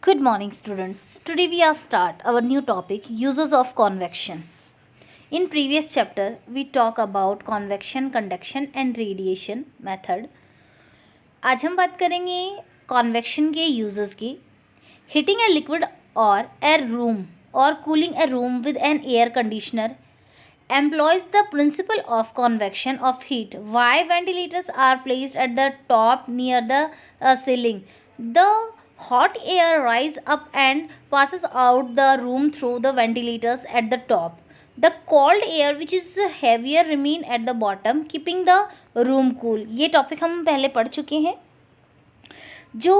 Good morning, students. Today we are start our new topic, uses of convection. In previous chapter, we talk about convection, conduction and radiation method. आज हम बात करेंगे convection के uses की. Heating a liquid or a room or cooling a room with an air conditioner employs the principle of convection of heat. Why ventilators are placed at the top near the ceiling? The hot air rise up and passes out the room through the ventilators at the top. The cold air which is heavier remain at the bottom keeping the room cool. ये topic हम पहले पढ़ चुके हैं. जो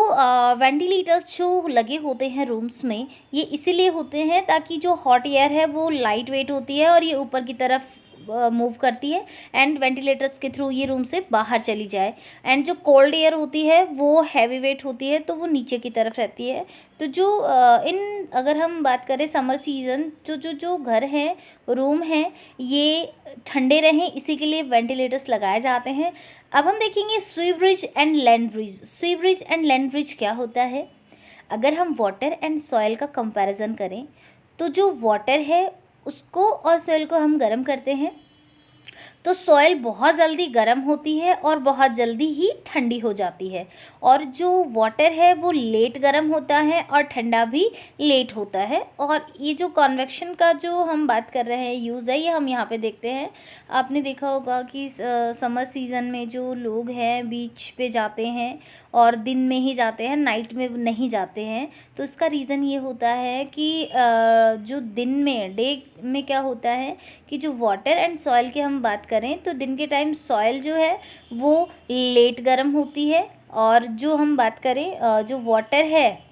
ventilators जो लगे होते हैं रूम्स में, ये इसीलिए होते हैं ताकि जो हॉट एयर है वो लाइट वेट होती है और ये ऊपर की तरफ मूव करती है एंड वेंटिलेटर्स के थ्रू ये रूम से बाहर चली जाए. एंड जो कोल्ड एयर होती है वो हैवी वेट होती है तो वो नीचे की तरफ रहती है. तो जो अगर हम बात करें समर सीज़न, तो जो घर हैं, रूम हैं, ये ठंडे रहें इसी के लिए वेंटिलेटर्स लगाए जाते हैं. अब हम देखेंगे स्वी ब्रिज एंड लैंड ब्रिज. स्वी ब्रिज एंड लैंड ब्रिज क्या होता है? अगर हम वाटर एंड सॉइल का कंपैरिजन करें तो जो वाटर है उसको और सॉइल को हम गर्म करते हैं तो सॉइल बहुत जल्दी गर्म होती है और बहुत जल्दी ही ठंडी हो जाती है, और जो वाटर है वो लेट गर्म होता है और ठंडा भी लेट होता है. और ये जो कन्वेक्शन का जो हम बात कर रहे हैं यूज़ है, ये हम यहाँ पे देखते हैं. आपने देखा होगा कि समर सीज़न में जो लोग हैं बीच पे जाते हैं और दिन में ही जाते हैं, नाइट में नहीं जाते हैं. तो इसका रीज़न ये होता है कि जो दिन में डे में क्या होता है कि जो वाटर एंड सॉइल की हम बात करें तो दिन के टाइम सॉइल जो है वो लेट गर्म होती है, और जो हम बात करें जो वाटर है,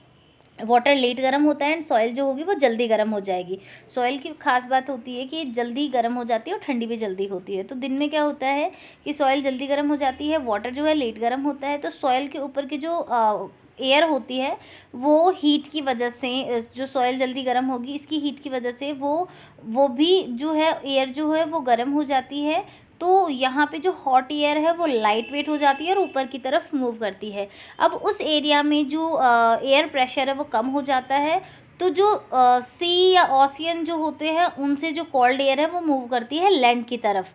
वाटर लेट गर्म होता है एंड सॉइल जो होगी वो जल्दी गर्म हो जाएगी. सॉइल की खास बात होती है कि जल्दी गर्म हो जाती है और ठंडी भी जल्दी होती है. तो दिन में क्या होता है कि सॉइल जल्दी गर्म हो जाती है, वाटर जो है लेट गर्म होता है. तो सॉइल के ऊपर की जो एयर होती है वो हीट की वजह से, जो सॉइल जल्दी गर्म होगी इसकी हीट की वजह से वो भी जो है एयर जो है वो गर्म हो जाती है. तो यहाँ पे जो हॉट एयर है वो लाइट वेट हो जाती है और ऊपर की तरफ मूव करती है. अब उस एरिया में जो एयर प्रेशर है वो कम हो जाता है, तो जो सी या ओशियन जो होते हैं उनसे जो कोल्ड एयर है वो मूव करती है लैंड की तरफ.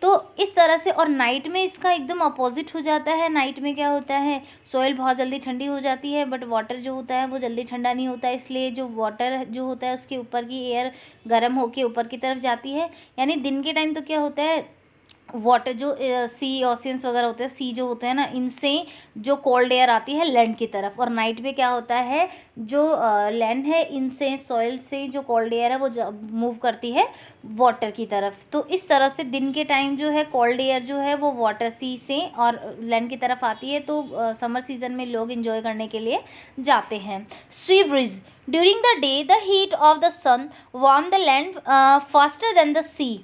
तो इस तरह से, और नाइट में इसका एकदम अपोजिट हो जाता है. नाइट में क्या होता है, सॉइल बहुत जल्दी ठंडी हो जाती है बट वाटर जो होता है वो जल्दी ठंडा नहीं होता, इसलिए जो वाटर जो होता है उसके ऊपर की एयर गर्म होके ऊपर की तरफ जाती है. यानी दिन के टाइम तो क्या होता है, वाटर जो सी ओशियंस वगैरह होते हैं, सी जो होते हैं ना, इनसे जो कोल्ड एयर आती है लैंड की तरफ. और नाइट में क्या होता है, जो लैंड है इनसे सॉइल से जो कोल्ड एयर है वो मूव करती है वाटर की तरफ. तो इस तरह से दिन के टाइम जो है कोल्ड एयर जो है वो वाटर सी से और लैंड की तरफ आती है. तो समर सीज़न में लोग इन्जॉय करने के लिए जाते हैं. Sea breeze. During the day the heat of the sun warm the land faster than the sea.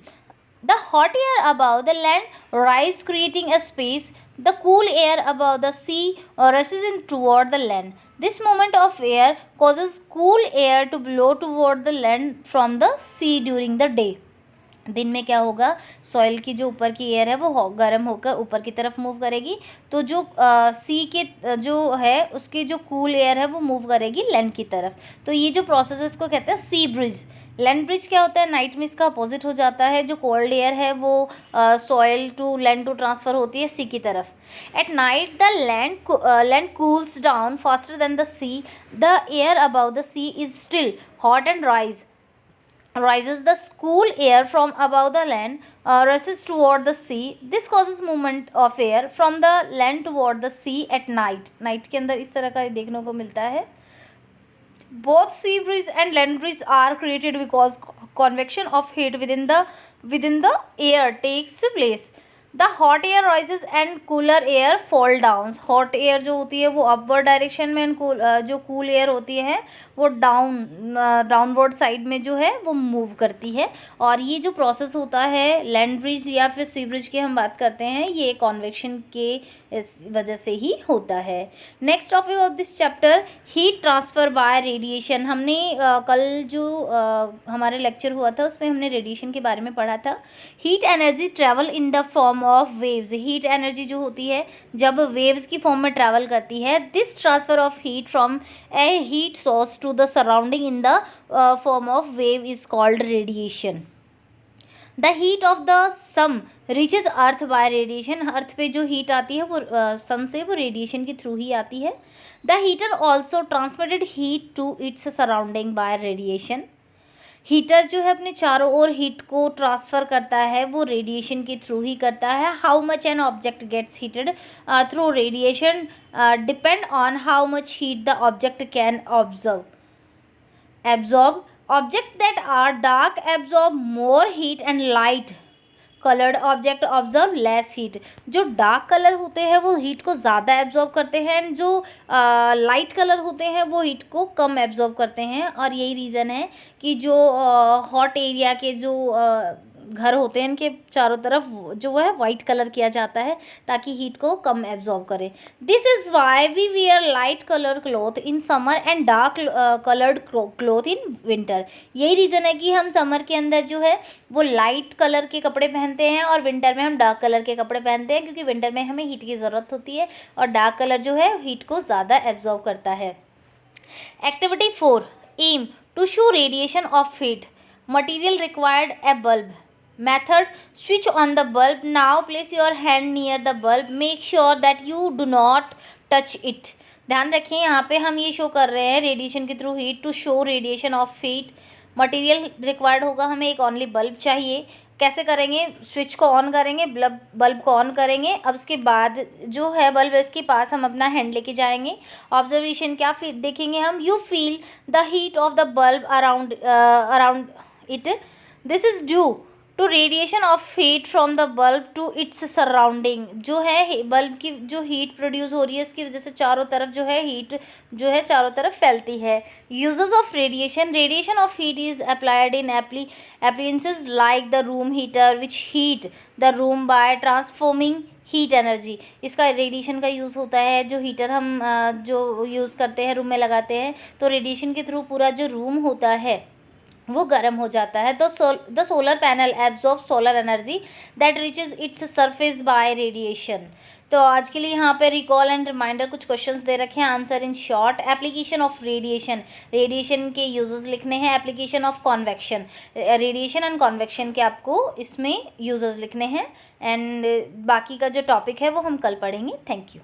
The hot air above the land rise creating a space. The cool air above the sea rushes in toward the land. This movement of air causes cool air to blow toward the land from the sea during the day. दिन में क्या होगा, soil की जो ऊपर की air है वो गर्म होकर ऊपर की तरफ मूव करेगी, तो जो सी के जो है उसकी जो कूल एयर है वो मूव करेगी लैंड की तरफ. तो ये जो प्रोसेस है इसको कहते हैं सी ब्रिज. लैंड ब्रिज क्या होता है, नाइट में इसका अपोजिट हो जाता है. जो कोल्ड एयर है वो soil to land to transfer होती है सी की तरफ. At night the land cools down faster than the sea. The air above the sea is still hot and rises. The cool air from above the land rushes toward the sea. This causes movement of air from the land toward the sea at night. Night के अंदर इस तरह का देखने को मिलता है. Both sea breeze and land breeze are created because convection of heat within the air takes place. The hot air rises and cooler air fall down. Hot air जो होती है वो अपवर्ड डायरेक्शन में एंड जो cool air होती है वो downward side में जो है वो मूव करती है. और ये जो प्रोसेस होता है लैंड ब्रिज या फिर सी ब्रिज की हम बात करते हैं, ये कॉन्वेक्शन के वजह से ही होता है. Next topic of this chapter, heat transfer bye radiation. हमने कल जो हमारे लेक्चर हुआ था उसमें हमने रेडिएशन के बारे में पढ़ा था. Heat energy travel in the form of waves, heat energy जो होती है जब वेव्स की फॉर्म में ट्रैवल करती है, this transfer of heat from a heat source to the surrounding in the form of wave is called radiation. The heat of the sun reaches earth by radiation, earth पे जो heat आती है वो सन से वो radiation के through ही आती है. The heater also transmitted heat to its surrounding by radiation. Heater जो है अपने चारों ओर हीट को ट्रांसफ़र करता है वो रेडिएशन के थ्रू ही करता है. How much an object gets heated through radiation depend on how much heat the object can absorb. Objects that are dark absorb more heat and light colored object absorb less heat. जो dark colour होते हैं वो heat को ज़्यादा absorb करते हैं and जो light colour होते हैं वो हीट को कम एब्जॉर्ब करते हैं. और यही रीज़न है कि जो हॉट एरिया के जो घर होते हैं इनके चारों तरफ जो है वाइट कलर किया जाता है ताकि हीट को कम एब्जॉर्ब करे. This is why we wear light colour cloth in summer and dark coloured cloth in winter. यही रीज़न है कि हम समर के अंदर जो है वो लाइट कलर के कपड़े पहनते हैं और विंटर में हम डार्क कलर के कपड़े पहनते हैं, क्योंकि विंटर में हमें हीट की ज़रूरत होती है और डार्क कलर जो है हीट को ज़्यादा एब्जॉर्ब करता है. Activity 4, aim to show radiation of heat. Material required a bulb. Method, switch on the bulb. Now place your hand near the bulb. Make sure that you do not touch it. ध्यान रखें यहाँ पे हम ये show कर रहे हैं radiation के through heat to show radiation of heat. Material required होगा, हमें एक ओनली बल्ब चाहिए. कैसे करेंगे? स्विच को ऑन करेंगे, बल्ब को ऑन करेंगे. अब उसके बाद जो है बल्ब इसके पास हम अपना हैंड लेके जाएंगे. ऑब्जर्वेशन क्या देखेंगे हम? You feel the heat of the bulb around it. This is due to radiation of heat from the bulb to its surrounding. जो है बल्ब की जो हीट प्रोड्यूस हो रही है उसकी वजह से चारों तरफ जो है हीट जो है चारों तरफ फैलती है. Uses of radiation. Radiation of heat is applied in appliances like the room heater which heat the room bye transforming heat energy. इसका रेडिएशन का यूज़ होता है. जो हीटर हम जो यूज़ करते हैं रूम में लगाते हैं तो रेडिएशन के थ्रू पूरा जो रूम होता है वो गर्म हो जाता है. The solar panel absorb solar energy that reaches its surface by radiation. तो आज के लिए यहाँ पे रिकॉल एंड रिमाइंडर कुछ क्वेश्चंस दे रखे हैं. Answer in short. Application of radiation. Radiation के यूजेस लिखने हैं. Application of convection. Radiation and convection के आपको इसमें यूजेस लिखने हैं. एंड बाकी का जो टॉपिक है वो हम कल पढ़ेंगे. Thank you.